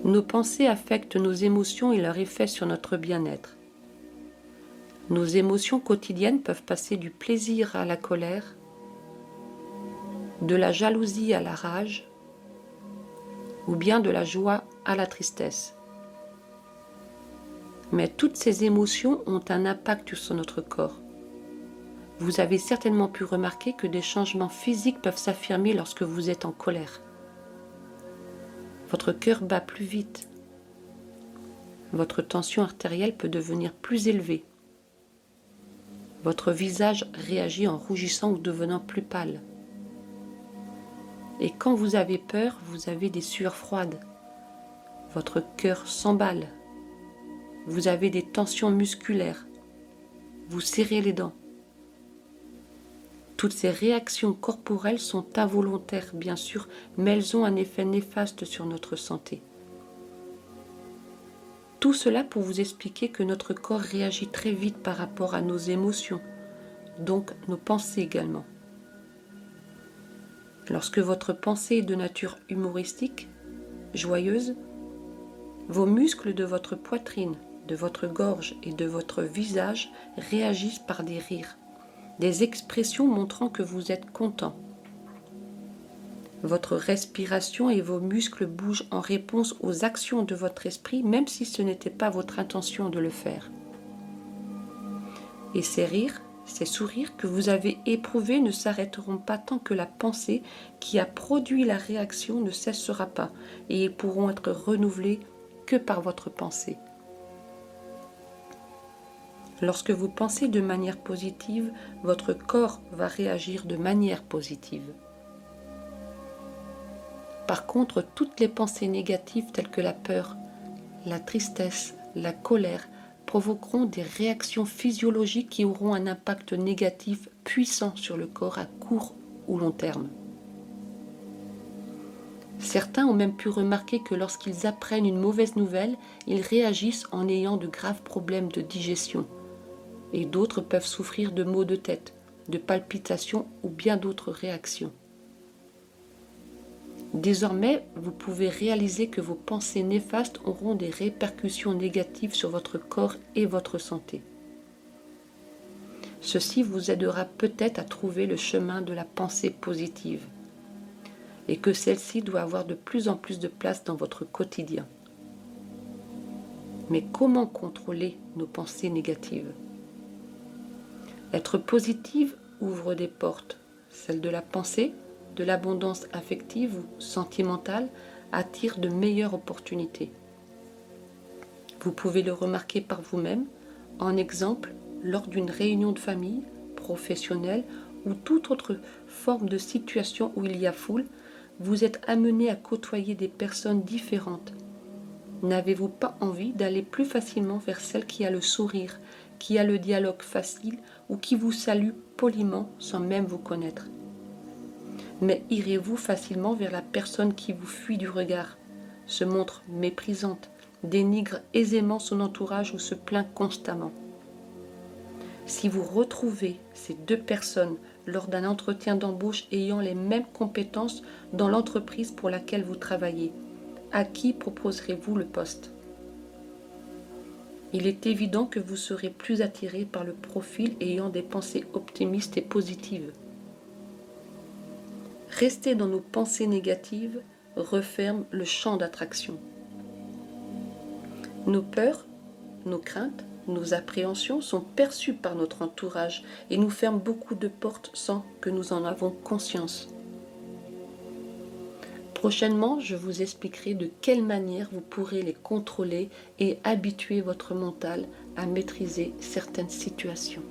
Nos pensées affectent nos émotions et leur effet sur notre bien-être. Nos émotions quotidiennes peuvent passer du plaisir à la colère, de la jalousie à la rage, ou bien de la joie à la tristesse. Mais toutes ces émotions ont un impact sur notre corps. Vous avez certainement pu remarquer que des changements physiques peuvent s'affirmer lorsque vous êtes en colère. Votre cœur bat plus vite. Votre tension artérielle peut devenir plus élevée. Votre visage réagit en rougissant ou devenant plus pâle. Et quand vous avez peur, vous avez des sueurs froides. Votre cœur s'emballe. Vous avez des tensions musculaires. Vous serrez les dents. Toutes ces réactions corporelles sont involontaires, bien sûr, mais elles ont un effet néfaste sur notre santé. Tout cela pour vous expliquer que notre corps réagit très vite par rapport à nos émotions, donc nos pensées également. Lorsque votre pensée est de nature humoristique, joyeuse, vos muscles de votre poitrine, de votre gorge et de votre visage réagissent par des rires, des expressions montrant que vous êtes content. Votre respiration et vos muscles bougent en réponse aux actions de votre esprit, même si ce n'était pas votre intention de le faire. Et ces rires, ces sourires que vous avez éprouvés ne s'arrêteront pas tant que la pensée qui a produit la réaction ne cessera pas, et ils pourront être renouvelés que par votre pensée. Lorsque vous pensez de manière positive, votre corps va réagir de manière positive. Par contre, toutes les pensées négatives telles que la peur, la tristesse, la colère provoqueront des réactions physiologiques qui auront un impact négatif puissant sur le corps à court ou long terme. Certains ont même pu remarquer que lorsqu'ils apprennent une mauvaise nouvelle, ils réagissent en ayant de graves problèmes de digestion. Et d'autres peuvent souffrir de maux de tête, de palpitations ou bien d'autres réactions. Désormais, vous pouvez réaliser que vos pensées néfastes auront des répercussions négatives sur votre corps et votre santé. Ceci vous aidera peut-être à trouver le chemin de la pensée positive et que celle-ci doit avoir de plus en plus de place dans votre quotidien. Mais comment contrôler nos pensées négatives ? Être positive ouvre des portes, celle de la pensée, de l'abondance affective ou sentimentale attire de meilleures opportunités. Vous pouvez le remarquer par vous-même, en exemple, lors d'une réunion de famille, professionnelle ou toute autre forme de situation où il y a foule, vous êtes amené à côtoyer des personnes différentes. N'avez-vous pas envie d'aller plus facilement vers celle qui a le sourire, qui a le dialogue facile ou qui vous salue poliment sans même vous connaître ? Mais irez-vous facilement vers la personne qui vous fuit du regard, se montre méprisante, dénigre aisément son entourage ou se plaint constamment ? Si vous retrouvez ces deux personnes lors d'un entretien d'embauche ayant les mêmes compétences dans l'entreprise pour laquelle vous travaillez, à qui proposerez-vous le poste ? Il est évident que vous serez plus attiré par le profil ayant des pensées optimistes et positives. Rester dans nos pensées négatives referme le champ d'attraction. Nos peurs, nos craintes, nos appréhensions sont perçues par notre entourage et nous ferment beaucoup de portes sans que nous en avons conscience. Prochainement, je vous expliquerai de quelle manière vous pourrez les contrôler et habituer votre mental à maîtriser certaines situations.